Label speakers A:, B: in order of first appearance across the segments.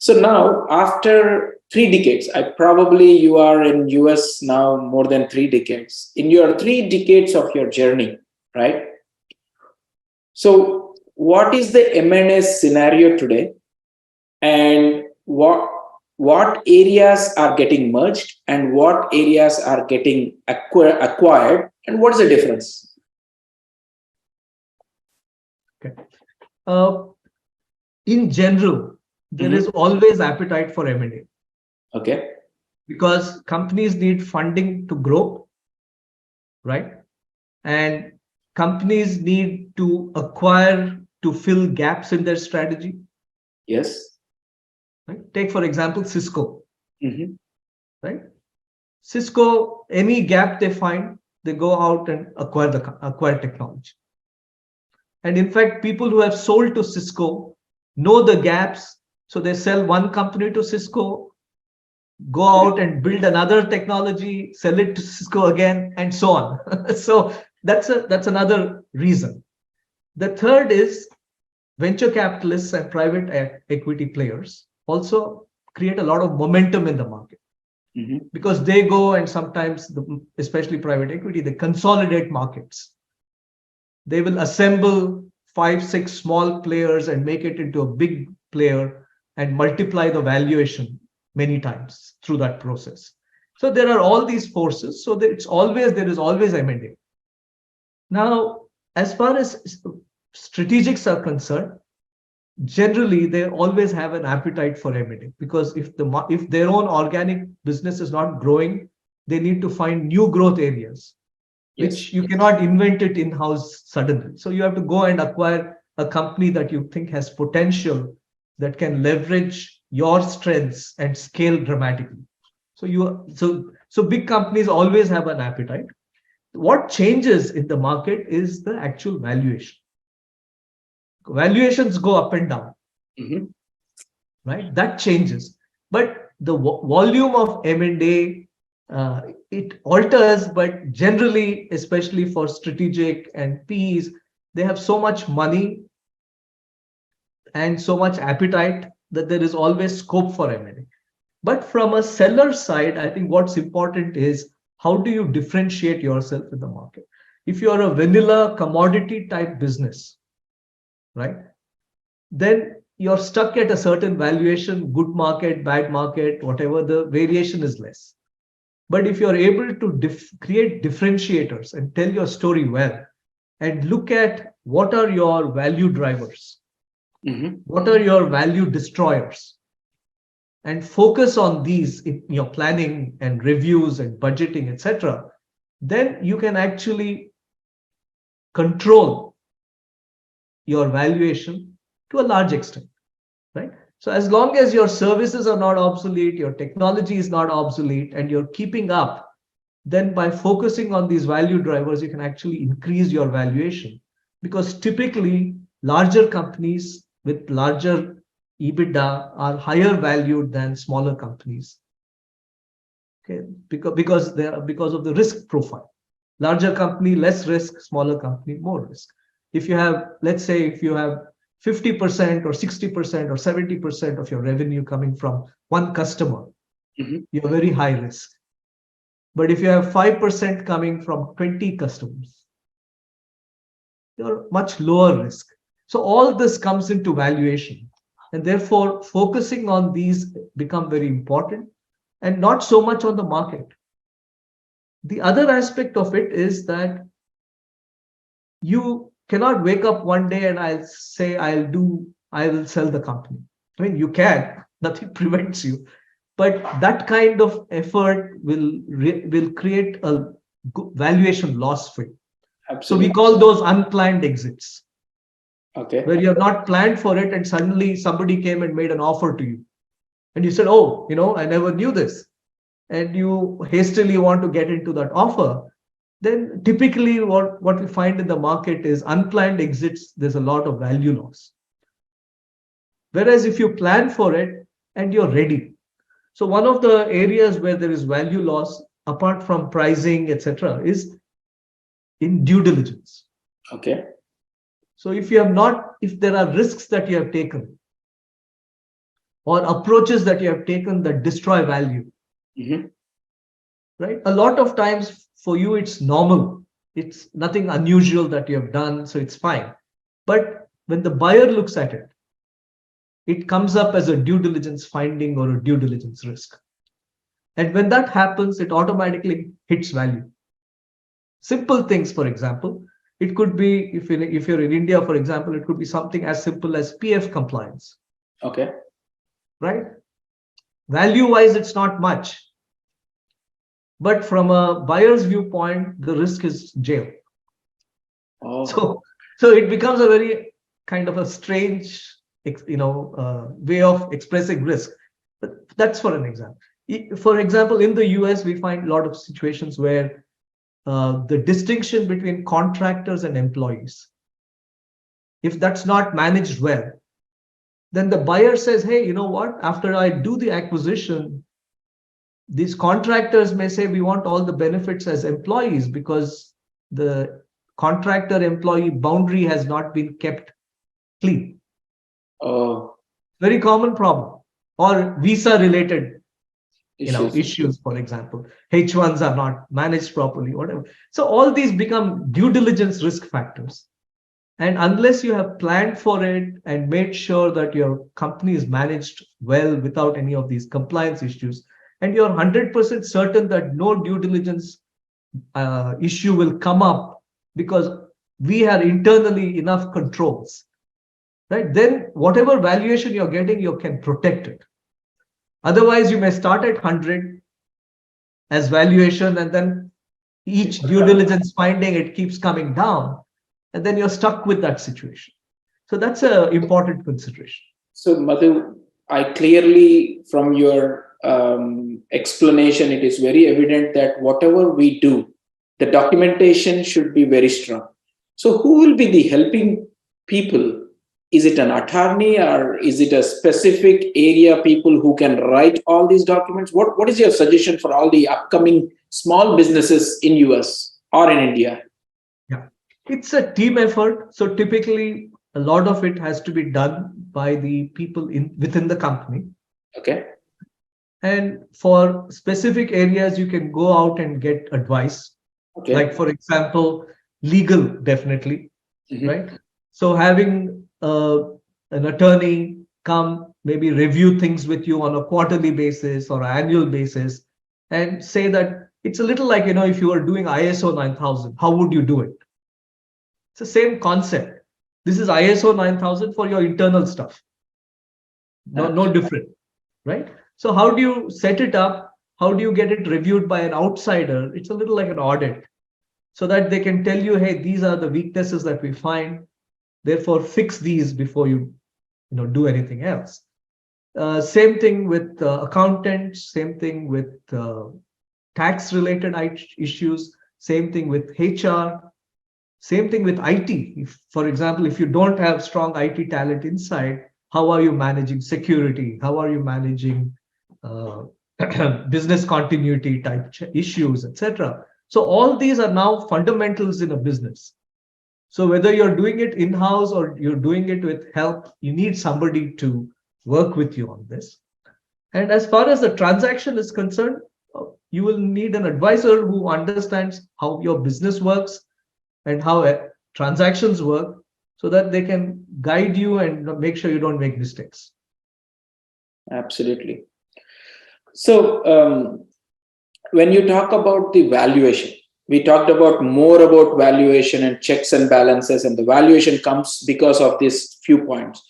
A: So now, after 3 decades, you are in US now more than 3 decades. In your 3 decades of your journey, right? So, what is the M&A scenario today, and what areas are getting merged, and what areas are getting acquired, and what is the difference?
B: Okay. In general, there is always appetite for M&A.
A: Okay.
B: Because companies need funding to grow, right? And companies need to acquire to fill gaps in their strategy.
A: Yes.
B: Right? Take, for example, Cisco. Right? Cisco, any gap they find, they go out and acquire technology. And in fact, people who have sold to Cisco know the gaps. So they sell one company to Cisco, go out and build another technology, sell it to Cisco again, and so on. So that's another reason. The third is venture capitalists and private equity players also create a lot of momentum in the market. Because they go and sometimes, especially private equity, they consolidate markets. They will assemble 5-6 small players and make it into a big player and multiply the valuation many times through that process. So there are all these forces. So there is always M&A. Now, as far as strategics are concerned, generally they always have an appetite for M&A, because if their own organic business is not growing, they need to find new growth areas, which you cannot invent it in-house suddenly. So you have to go and acquire a company that you think has potential, that can leverage your strengths and scale dramatically. So big companies always have an appetite. What changes in the market is the actual valuation. Valuations go up and down, right? That changes. But the volume of M&A, it alters, but generally, especially for strategic and PEs, they have so much money and so much appetite that there is always scope for M&A. But from a seller side, I think what's important is, how do you differentiate yourself in the market? If you're a vanilla commodity type business, right, then you're stuck at a certain valuation, good market, bad market, whatever, the variation is less. But if you're able to create differentiators and tell your story well, and look at what are your value drivers, what are your value destroyers, and focus on these in your planning and reviews and budgeting, etc., then you can actually control your valuation to a large extent, right? So as long as your services are not obsolete, your technology is not obsolete, and you're keeping up, then by focusing on these value drivers, you can actually increase your valuation. Because typically, larger companies with larger EBITDA are higher valued than smaller companies. Okay, because of the risk profile. Larger company, less risk; smaller company, more risk. If you have, let's say, if you have 50% or 60% or 70% of your revenue coming from one customer, you're very high risk. But if you have 5% coming from 20 customers, you're much lower risk. So all this comes into valuation. And therefore, focusing on these become very important, and not so much on the market. The other aspect of it is that you cannot wake up one day and I'll say I will sell the company. I mean, you can, nothing prevents you, but that kind of effort will create a valuation loss for you.
A: Absolutely.
B: So we call those unplanned exits.
A: Okay.
B: Where you have not planned for it and suddenly somebody came and made an offer to you. And you said, oh, I never knew this. And you hastily want to get into that offer. Then typically what we find in the market is unplanned exits, there's a lot of value loss. Whereas if you plan for it and you're ready. So one of the areas where there is value loss, apart from pricing, etc., is in due diligence.
A: Okay.
B: So if there are risks that you have taken, or approaches that you have taken that destroy value.
A: Mm-hmm.
B: Right? A lot of times for you, it's normal. It's nothing unusual that you have done, so it's fine. But when the buyer looks at it, it comes up as a due diligence finding or a due diligence risk. And when that happens, it automatically hits value. Simple things, for example, it could be, if you're in India, for example, it could be something as simple as PF compliance.
A: Okay.
B: Right? Value wise, it's not much. But from a buyer's viewpoint, the risk is jail.
A: Oh.
B: So it becomes a very kind of a strange, way of expressing risk. But that's for an example. For example, in the US, we find a lot of situations where the distinction between contractors and employees, if that's not managed well, then the buyer says, hey, you know what? After I do the acquisition, these contractors may say we want all the benefits as employees because the contractor employee boundary has not been kept clean.
A: Oh.
B: Very common problem. Or visa related issues, for example. H1s are not managed properly, whatever. So all these become due diligence risk factors. And unless you have planned for it and made sure that your company is managed well without any of these compliance issues, and you're 100% certain that no due diligence issue will come up because we have internally enough controls, right? Then whatever valuation you're getting, you can protect it. Otherwise, you may start at 100 as valuation, and then each due diligence finding, it keeps coming down, and then you're stuck with that situation. So that's an important consideration.
A: So, Madhu, I clearly, from your explanation, it is very evident that whatever we do, the documentation should be very strong. So, who will be the helping people? Is it an attorney or is it a specific area people who can write all these documents? What is your suggestion for all the upcoming small businesses in US or in India?
B: Yeah, it's a team effort. So typically, a lot of it has to be done by the people within the company.
A: Okay.
B: And for specific areas, you can go out and get advice. Okay. Like, for example, legal, definitely. Mm-hmm. Right? So having an attorney come, maybe review things with you on a quarterly basis or annual basis, and say that it's a little like, if you were doing ISO 9000, how would you do it? It's the same concept. This is ISO 9000 for your internal stuff. No different, right? So how do you set it up? How do you get it reviewed by an outsider? It's a little like an audit, so that they can tell you, hey, these are the weaknesses that we find. Therefore, fix these before you do anything else. Same thing with accountants. Same thing with tax-related issues. Same thing with HR. Same thing with IT. If, for example, if you don't have strong IT talent inside, how are you managing security? How are you managing business continuity type issues, etc.? So all these are now fundamentals in a business. So whether you're doing it in-house or you're doing it with help, you need somebody to work with you on this. And as far as the transaction is concerned, you will need an advisor who understands how your business works and how transactions work, so that they can guide you and make sure you don't make mistakes.
A: Absolutely. So when you talk about the valuation, we talked about more about valuation and checks and balances, and the valuation comes because of these few points.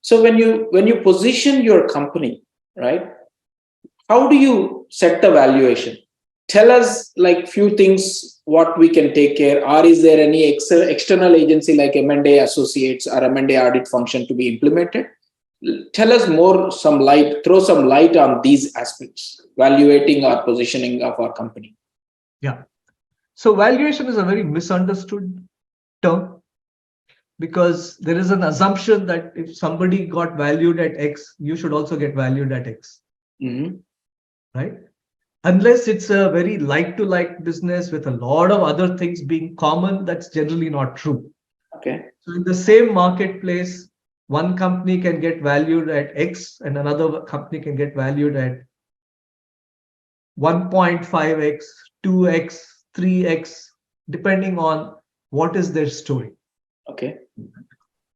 A: So when you position your company, right, how do you set the valuation? Tell us like few things what we can take care, or is there any external agency like M&A associates or M&A audit function to be implemented? Tell us more, throw some light on these aspects, valuating or positioning of our company.
B: Yeah. So valuation is a very misunderstood term, because there is an assumption that if somebody got valued at X, you should also get valued at X. Mm-hmm. Right? Unless it's a very like-to-like business with a lot of other things being common, that's generally not true.
A: Okay.
B: So in the same marketplace, one company can get valued at X and another company can get valued at 1.5x, 2x, 3x, depending on what is their story.
A: Okay.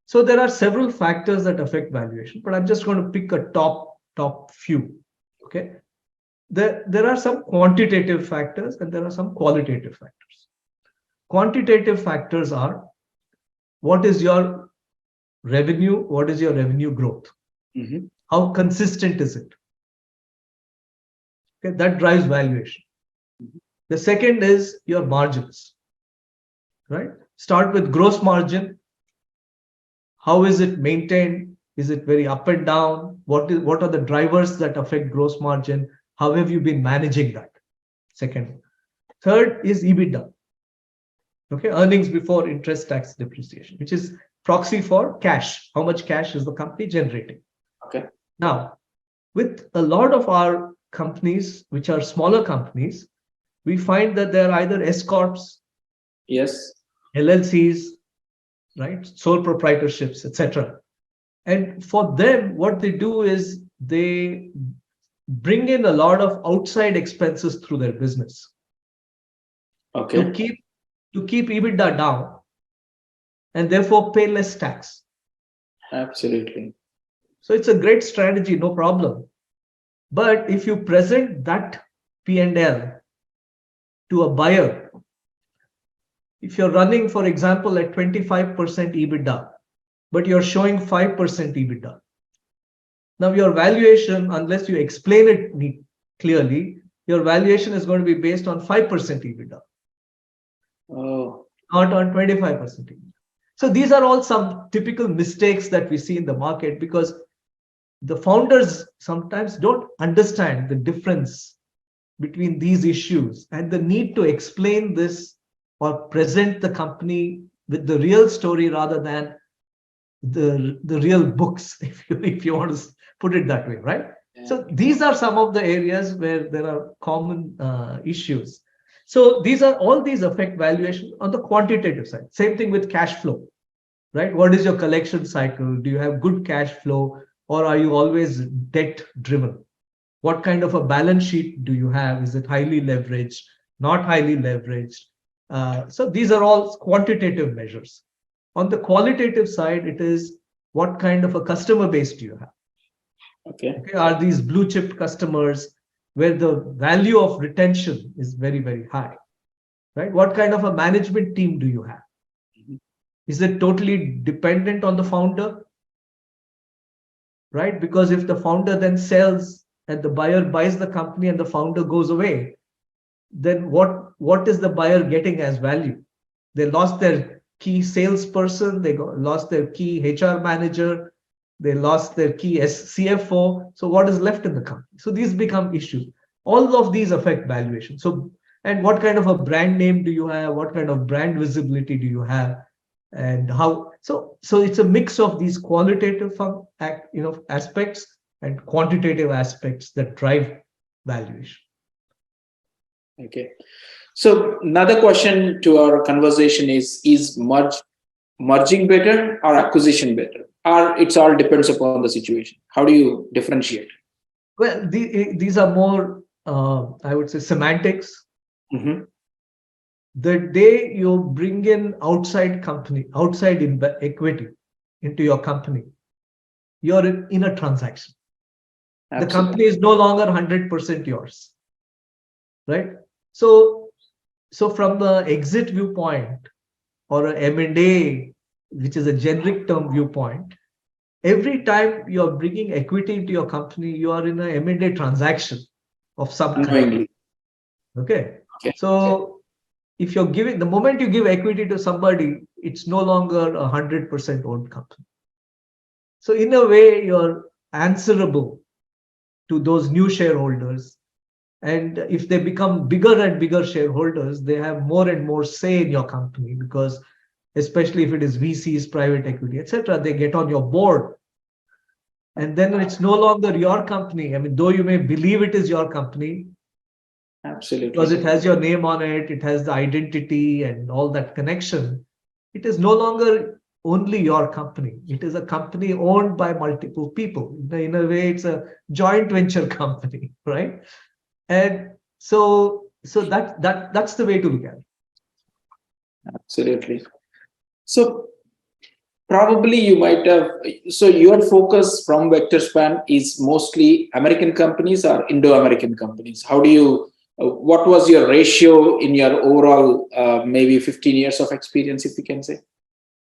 B: So there are several factors that affect valuation, but I'm just going to pick a top few. Okay. There are some quantitative factors and there are some qualitative factors. Quantitative factors are what is your revenue, what is your revenue growth, how consistent is it? Okay, that drives valuation. The second is your margins, right? Start with gross margin. How is it maintained? Is it very up and down? What are the drivers that affect gross margin? How have you been managing that? Second. Third is EBITDA. Okay, earnings before interest, tax, depreciation, which is proxy for cash. How much cash is the company generating?
A: Okay.
B: Now, with a lot of our companies, which are smaller companies, we find that they're either S corps,
A: yes,
B: LLCs, right, sole proprietorships, etc. And for them, what they do is they bring in a lot of outside expenses through their business.
A: Okay.
B: To keep EBITDA down and therefore pay less tax.
A: Absolutely.
B: So it's a great strategy, no problem. But if you present that P&L to a buyer, if you're running, for example, at 25% EBITDA, but you're showing 5% EBITDA, now your valuation, unless you explain it clearly, your valuation is going to be based on 5% EBITDA.
A: Oh.
B: Not on 25%. So these are all some typical mistakes that we see in the market because the founders sometimes don't understand the difference between these issues and the need to explain this or present the company with the real story rather than the real books, if you want to put it that way, right? Yeah. So these are some of the areas where there are common issues. So all these affect valuation on the quantitative side. Same thing with cash flow, right? What is your collection cycle? Do you have good cash flow or are you always debt driven? What kind of a balance sheet do you have? Is it highly leveraged, not highly leveraged? So these are all quantitative measures. On the qualitative side, it is what kind of a customer base do you have? Okay. Are these blue chip customers where the value of retention is very, very high, right? What kind of a management team do you have? Is it totally dependent on the founder, right? Because if the founder then sells and the buyer buys the company and the founder goes away, then what is the buyer getting as value? They lost their key salesperson, they lost their key HR manager, they lost their key CFO. So what is left in the company? So these become issues. All of these affect valuation. So, and what kind of a brand name do you have? What kind of brand visibility do you have? And how? So it's a mix of these qualitative aspects and quantitative aspects that drive valuation.
A: Okay. So another question to our conversation is merging better or acquisition better? Or it's all depends upon the situation. How do you differentiate?
B: Well, these are more, I would say, semantics.
A: Mm-hmm.
B: The day you bring in outside equity into your company, you're in a transaction. Absolutely. The company is no longer 100% yours, right? So from the exit viewpoint or an M&A, which is a generic term viewpoint, every time you're bringing equity into your company, you are in an M&A transaction of some kind. Okay. So if you're giving, the moment you give equity to somebody, it's no longer 100% owned company. So in a way, you're answerable to those new shareholders. And if they become bigger and bigger shareholders, they have more and more say in your company because especially if it is VCs, private equity, etc., they get on your board. And then it's no longer your company. I mean, though you may believe it is your company, absolutely, because it has your name on it, it has the identity and all that connection. It is no longer only your company. It is a company owned by multiple people. In a way, it's a joint venture company, right? And so that's the way to look at it.
A: Absolutely. So probably you might have, so your focus from VectorSpan is mostly American companies or Indo-American companies. How do you, what was your ratio in your overall maybe 15 years of experience, if you can say?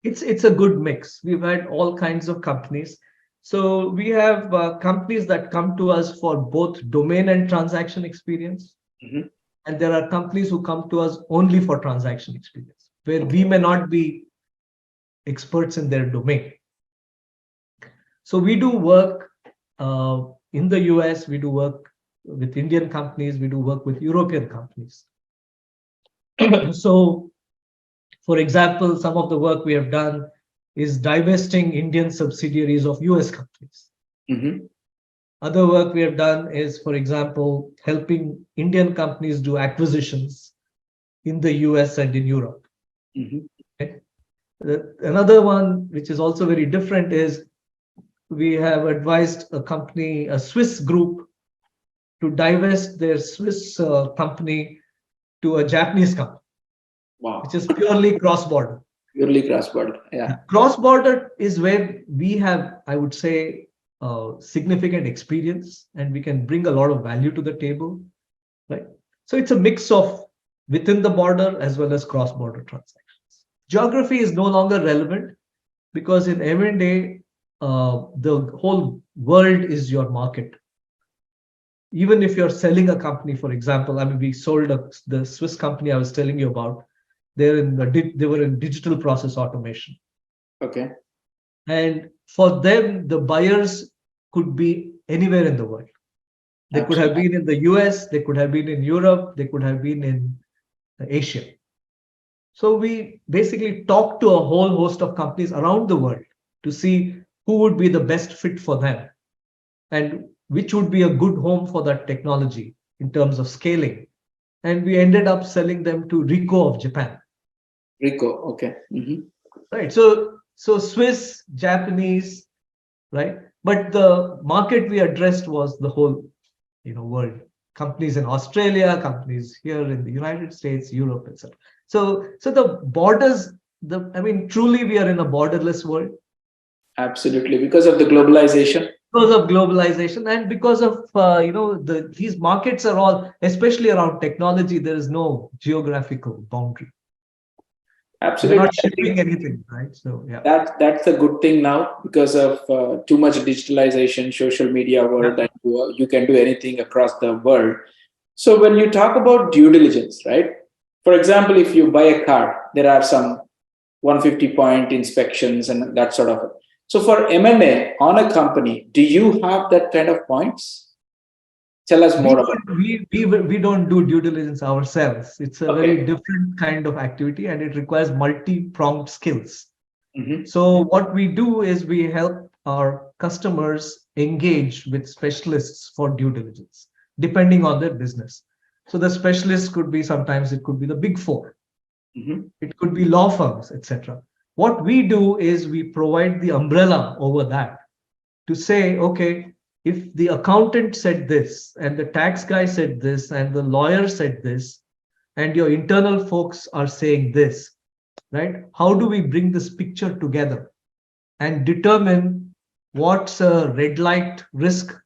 B: It's a good mix. We've had all kinds of companies. So we have companies that come to us for both domain and transaction experience.
A: Mm-hmm.
B: And there are companies who come to us only for transaction experience, where we may not be experts in their domain. So we do work in the US, we do work with Indian companies, we do work with European companies. So, for example, some of the work we have done is divesting Indian subsidiaries of US companies.
A: Mm-hmm.
B: Other work we have done is, for example, helping Indian companies do acquisitions in the US and in Europe.
A: Mm-hmm.
B: Okay? Another one, which is also very different, is we have advised a company, a Swiss group, to divest their Swiss company to a Japanese company.
A: Wow.
B: Which is purely cross-border.
A: Purely cross-border, yeah.
B: Cross-border is where we have, I would say, significant experience, and we can bring a lot of value to the table, right? So it's a mix of within the border as well as cross-border transactions. Geography is no longer relevant because in M&A, the whole world is your market. Even if you're selling a company, for example, I mean, we sold the Swiss company I was telling you about. They were in digital process automation.
A: Okay.
B: And for them, the buyers could be anywhere in the world. They could have been in the US, they could have been in Europe, they could have been in Asia. So we basically talked to a whole host of companies around the world to see who would be the best fit for them and which would be a good home for that technology in terms of scaling. And we ended up selling them to Ricoh of Japan.
A: Ricoh, okay. Mm-hmm.
B: Right. So Swiss, Japanese, right? But the market we addressed was the whole, world. Companies in Australia, companies here in the United States, Europe, etc. So the borders, truly we are in a borderless world.
A: Absolutely, because of the globalization.
B: Because of globalization and because of these markets are all, especially around technology, there is no geographical boundary.
A: Absolutely.
B: We're not shipping anything, right? So yeah,
A: that's a good thing now because of too much digitalization, social media world, and you can do anything across the world. So when you talk about due diligence, right? For example, if you buy a car, there are some 150-point inspections and that sort of. So for M&A on a company, do you have that kind of points? Tell us more about it.
B: We don't do due diligence ourselves. It's a very different kind of activity and it requires multi-pronged skills.
A: Mm-hmm.
B: So what we do is we help our customers engage with specialists for due diligence, depending on their business. So the specialists could be, sometimes it could be the big four. Mm-hmm. It could be law firms, etc. What we do is we provide the umbrella over that to say, okay, if the accountant said this and the tax guy said this and the lawyer said this and your internal folks are saying this, right? How do we bring this picture together and determine what's a red light risk,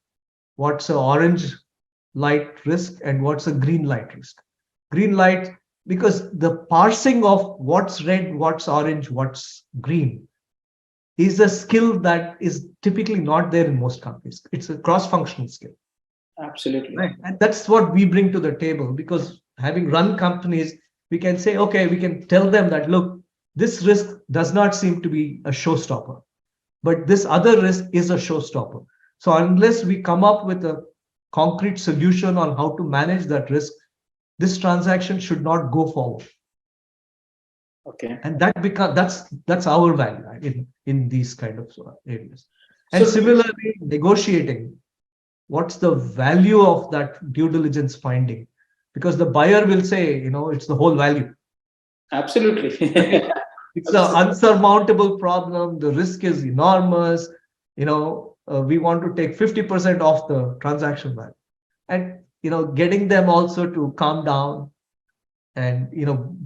B: what's an orange light risk, and what's a green light risk? Green light, because the parsing of what's red, what's orange, what's green is a skill that is typically not there in most companies. It's a cross-functional skill.
A: Absolutely.
B: Right. And that's what we bring to the table, because having run companies, we can say, okay, we can tell them that, look, this risk does not seem to be a showstopper, but this other risk is a showstopper. So unless we come up with a concrete solution on how to manage that risk, this transaction should not go forward.
A: Okay.
B: And that's our value, right, in these kind of areas. And so, similarly, negotiating, what's the value of that due diligence finding? Because the buyer will say, it's the whole value.
A: Absolutely.
B: It's an unsurmountable problem. The risk is enormous. We want to take 50% off the transaction value. And, getting them also to calm down and,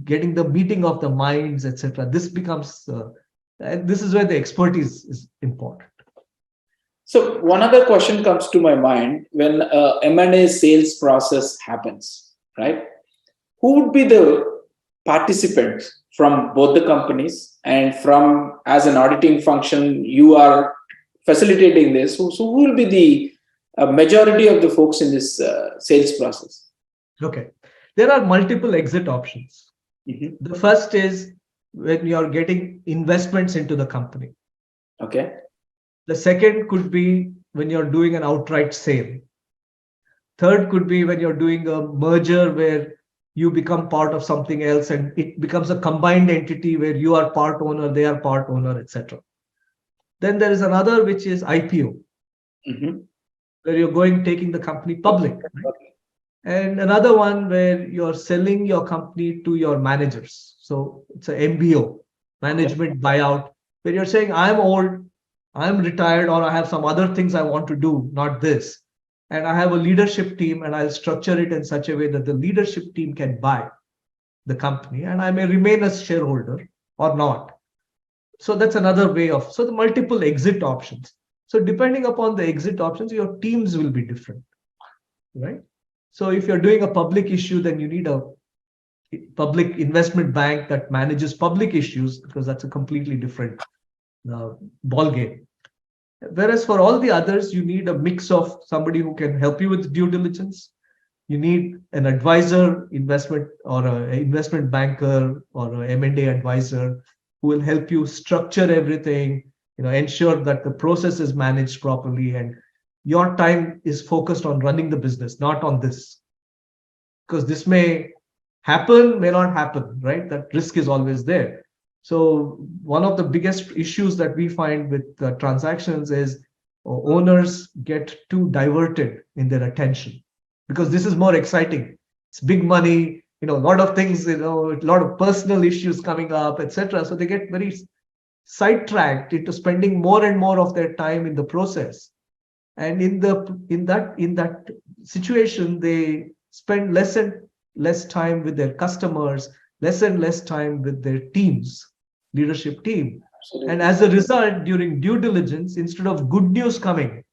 B: getting the meeting of the minds, etc. This becomes, and this is where the expertise is important.
A: So one other question comes to my mind when M&A sales process happens, right? Who would be the participants from both the companies, and from as an auditing function, you are facilitating this. So who will be the majority of the folks in this sales process?
B: Okay. There are multiple exit options.
A: Mm-hmm.
B: The first is when you're getting investments into the company.
A: Okay.
B: The second could be when you're doing an outright sale. Third could be when you're doing a merger where you become part of something else and it becomes a combined entity where you are part owner, they are part owner, etc. Then there is another which is IPO,
A: Mm-hmm.
B: where you're taking the company public. Right? And another one where you're selling your company to your managers. So it's an MBO, management buyout, where you're saying, I'm old, I'm retired, or I have some other things I want to do, not this. And I have a leadership team, and I'll structure it in such a way that the leadership team can buy the company, and I may remain as shareholder or not. So that's another way of, so the multiple exit options. So depending upon the exit options, your teams will be different, right? So if you're doing a public issue, then you need a public investment bank that manages public issues, because that's a completely different ball game. Whereas for all the others, you need a mix of somebody who can help you with due diligence. You need an advisor, investment or an investment banker or an M&A advisor who will help you structure everything, ensure that the process is managed properly and your time is focused on running the business, not on this. Because this may happen, may not happen, right? That risk is always there. So one of the biggest issues that we find with transactions is owners get too diverted in their attention, because this is more exciting. It's big money, a lot of things, a lot of personal issues coming up, etc. So they get very sidetracked into spending more and more of their time in the process. And in that situation, they spend less and less time with their customers, less and less time with their teams, leadership team. Absolutely. And as a result, during due diligence, instead of good news coming,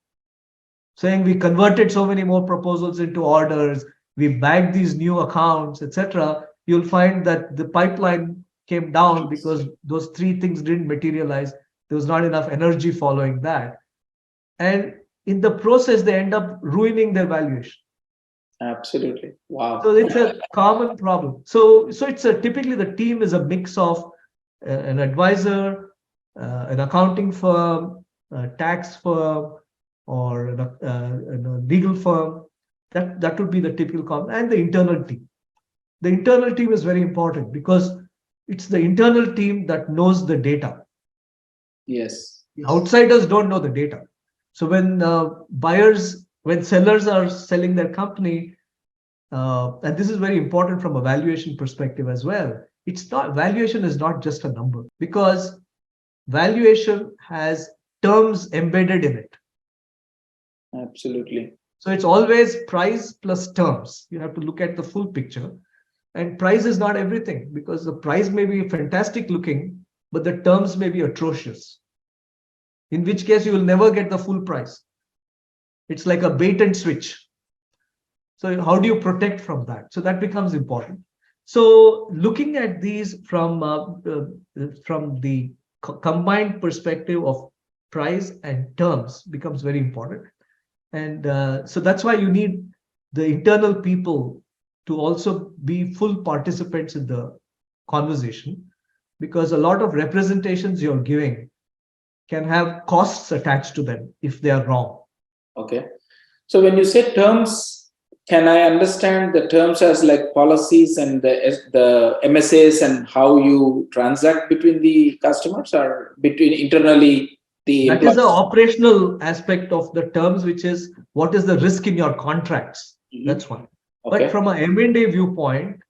B: saying we converted so many more proposals into orders, we bagged these new accounts, etc., you'll find that the pipeline came down because those three things didn't materialize. There was not enough energy following that. And in the process, they end up ruining their valuation.
A: Absolutely. Wow.
B: So it's a common problem. So it's typically the team is a mix of an advisor, an accounting firm, a tax firm, or a legal firm. That would be the typical common, and the internal team. The internal team is very important because it's the internal team that knows the data.
A: Yes.
B: Outsiders don't know the data. So when when sellers are selling their company, and this is very important from a valuation perspective as well, valuation is not just a number, because valuation has terms embedded in it.
A: Absolutely.
B: So it's always price plus terms. You have to look at the full picture. And price is not everything, because the price may be fantastic looking, but the terms may be atrocious. In which case you will never get the full price. It's like a bait and switch. So how do you protect from that? So that becomes important. So looking at these from the combined perspective of price and terms becomes very important. And so that's why you need the internal people to also be full participants in the conversation, because a lot of representations you're giving can have costs attached to them if they are wrong.
A: Okay. So when you say terms, can I understand the terms as like policies and the MSAs and how you transact between the customers, or between internally the
B: That
A: employees?
B: is the operational aspect of the terms, which is what is the risk in your contracts. Mm-hmm. That's one. Okay. But from an M&A viewpoint,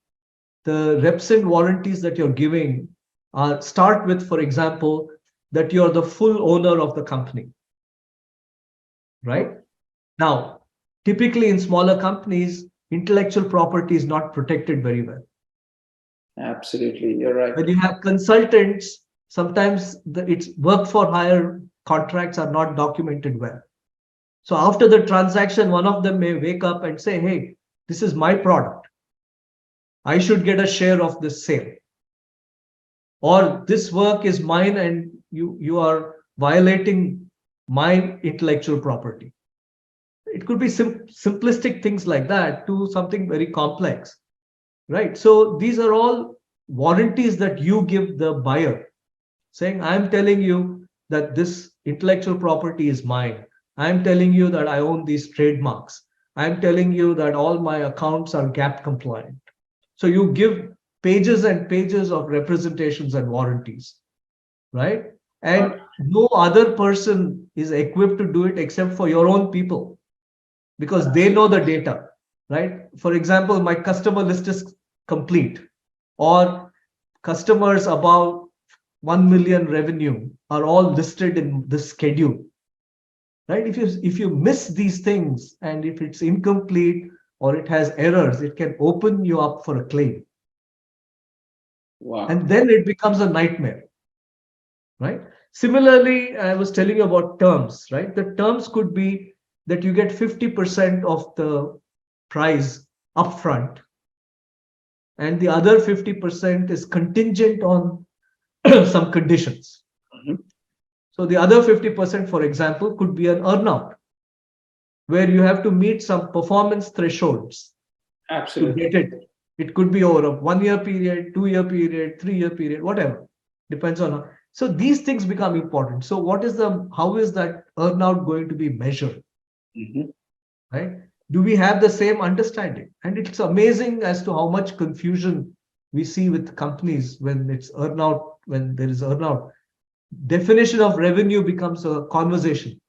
B: the reps and warranties that you're giving start with, for example, that you're the full owner of the company, right? Now, typically in smaller companies, intellectual property is not protected very well.
A: Absolutely, you're right.
B: When you have consultants, sometimes it's work for hire contracts are not documented well. So after the transaction, one of them may wake up and say, hey, this is my product. I should get a share of this sale. Or this work is mine and you are violating my intellectual property. It could be simplistic things like that to something very complex, right? So these are all warranties that you give the buyer, saying, I'm telling you that this intellectual property is mine. I'm telling you that I own these trademarks. I'm telling you that all my accounts are GAAP compliant. So you give pages and pages of representations and warranties, right? And no other person is equipped to do it except for your own people, because they know the data, right? For example, my customer list is complete, or customers above 1 million revenue are all listed in this schedule, right? If you miss these things, and if it's incomplete or it has errors, it can open you up for a claim.
A: Wow.
B: And then it becomes a nightmare, right? Similarly, I was telling you about terms, right? The terms could be that you get 50% of the price upfront, and the other 50% is contingent on some conditions.
A: Mhm.
B: So the other 50%, for example, could be an earnout, where you have to meet some performance thresholds to
A: Absolutely.
B: get it. It could be over a 1 year period, 2 year period, 3 year period, whatever. Depends on how. So these things become important. So how is that earnout going to be measured?
A: Mhm.
B: Right? Do we have the same understanding? And it's amazing as to how much confusion we see with companies when it's earnout, when there is earnout. Definition of revenue becomes a conversation.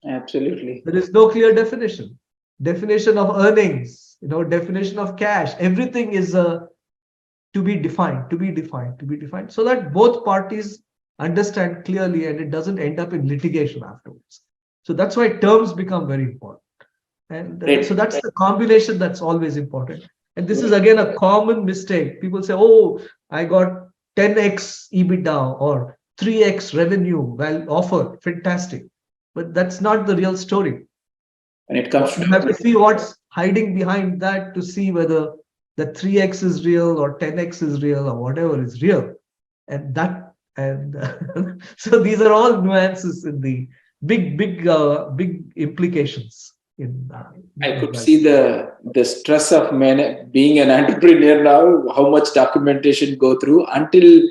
A: Absolutely.
B: There is no clear definition. Definition of earnings, definition of cash. Everything is to be defined, to be defined, to be defined, so that both parties understand clearly and it doesn't end up in litigation afterwards. So that's why terms become very important. And so that's the combination that's always important. And this is again a common mistake. People say, oh, I got 10x EBITDA or 3x revenue, well offered, fantastic. But that's not the real story.
A: When it comes
B: You
A: to
B: have to see what's hiding behind that to see whether the 3x is real or 10x is real or whatever is real. And so these are all nuances in the big implications in
A: I could see the stress of being an entrepreneur now, how much documentation go through until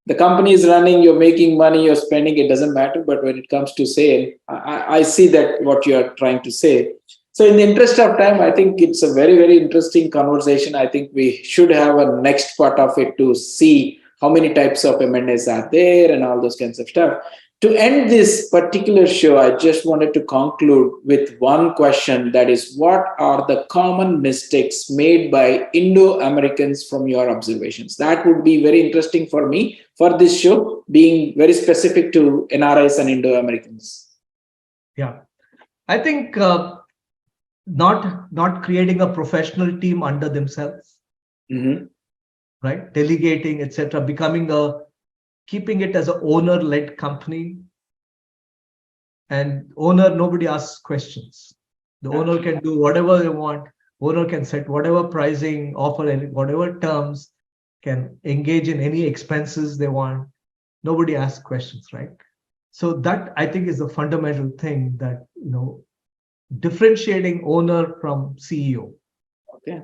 A: the company is running, you're making money, you're spending, it doesn't matter. But when it comes to sale, I see that what you are trying to say. So in the interest of time, I think it's a very, very interesting conversation. I think we should have a next part of it to see how many types of M&As are there and all those kinds of stuff. To end this particular show, I just wanted to conclude with one question, that is, what are the common mistakes made by Indo-Americans from your observations? That would be very interesting for me for this show, being very specific to NRIs and Indo-Americans.
B: Yeah, I think not creating a professional team under themselves, right? Delegating, etc., keeping it as an owner-led company. And owner, nobody asks questions. The owner can do whatever they want. Owner can set whatever pricing, offer whatever terms, can engage in any expenses they want. Nobody asks questions, right? So that, I think, is the fundamental thing, that differentiating owner from CEO.
A: Okay.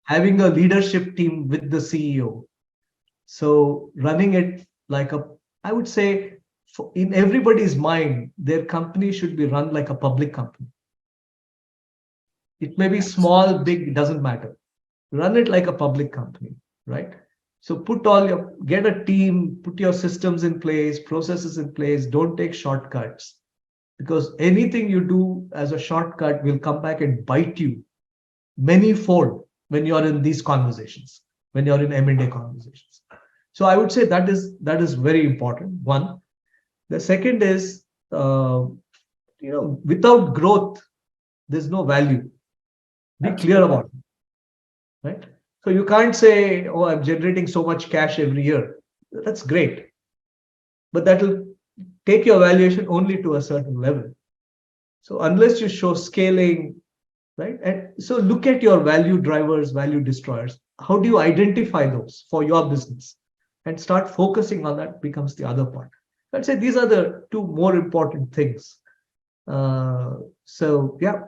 B: Having a leadership team with the CEO. So running it like I would say, in everybody's mind, their company should be run like a public company. It may be small, big, it doesn't matter. Run it like a public company, right? So get a team, put your systems in place, processes in place. Don't take shortcuts, because anything you do as a shortcut will come back and bite you many-fold when you're in these conversations, when you're in M&A conversations. So I would say that is very important. One. The second is, without growth, there's no value. Be clear about it, right? So you can't say, "Oh, I'm generating so much cash every year." That's great, but that will take your valuation only to a certain level. So unless you show scaling, right? And so look at your value drivers, value destroyers. How do you identify those for your business? And start focusing on that becomes the other part. I'd say these are the two more important things. So yeah.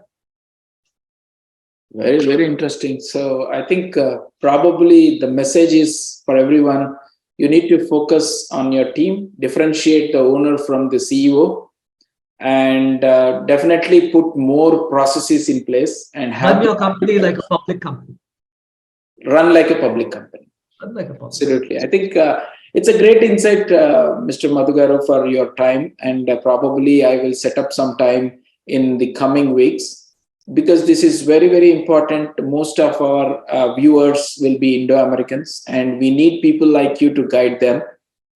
A: Very, very interesting. So I think probably the message is for everyone, you need to focus on your team, differentiate the owner from the CEO, and definitely put more processes in place and
B: Run your company like a public company.
A: Run like a public company.
B: Run like a public
A: Absolutely. I think it's a great insight, Mr. Madhugaro, for your time. And probably I will set up some time in the coming weeks, because this is very, very important. Most of our viewers will be Indo-Americans, and we need people like you to guide them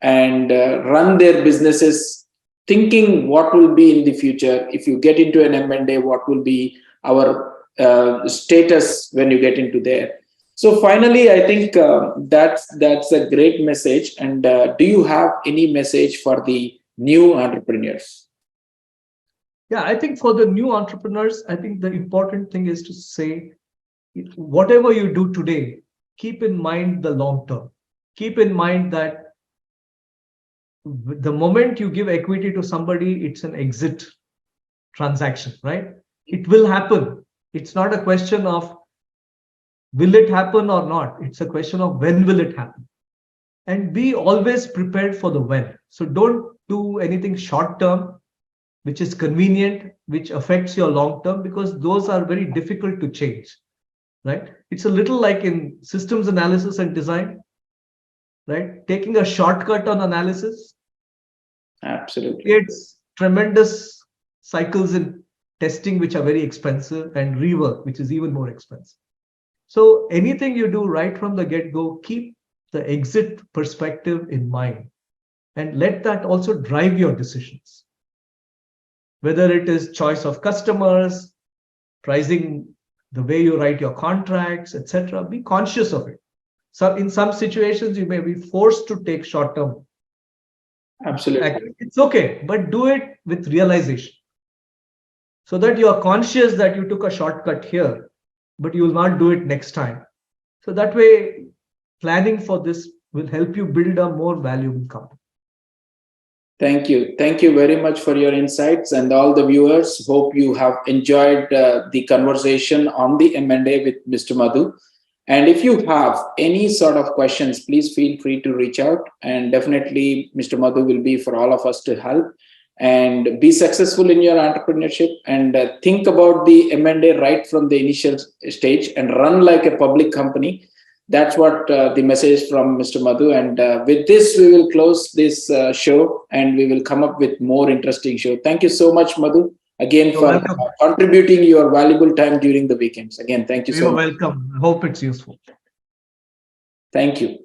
A: and run their businesses, thinking what will be in the future. If you get into an M&A, what will be our status when you get into there? So finally, I think that's a great message. And do you have any message for the new entrepreneurs?
B: Yeah, I think for the new entrepreneurs, I think the important thing is to say, whatever you do today, keep in mind the long term. Keep in mind that the moment you give equity to somebody, it's an exit transaction, right? It will happen. It's not a question of will it happen or not. It's a question of when will it happen. And be always prepared for the when. So don't do anything short term, which is convenient, which affects your long term, because those are very difficult to change, right? It's a little like in systems analysis and design, right? Taking a shortcut on analysis
A: Absolutely.
B: creates tremendous cycles in testing, which are very expensive, and rework, which is even more expensive. So anything you do right from the get-go, keep the exit perspective in mind and let that also drive your decisions. Whether it is choice of customers, pricing, the way you write your contracts, etc., be conscious of it. So in some situations, you may be forced to take short-term.
A: Absolutely.
B: It's okay, but do it with realization, so that you are conscious that you took a shortcut here, but you will not do it next time. So that way, planning for this will help you build a more valuable company.
A: Thank you. Thank you very much for your insights, and all the viewers. Hope you have enjoyed the conversation on the M&A with Mr. Madhu. And if you have any sort of questions, please feel free to reach out. And definitely, Mr. Madhu will be for all of us to help and be successful in your entrepreneurship, and think about the M&A right from the initial stage and run like a public company. That's what the message from Mr. Madhu. And with this, we will close this show, and we will come up with more interesting show. Thank you so much, Madhu, again, for contributing your valuable time during the weekends. Again, thank you so much.
B: You're welcome. I hope it's useful.
A: Thank you.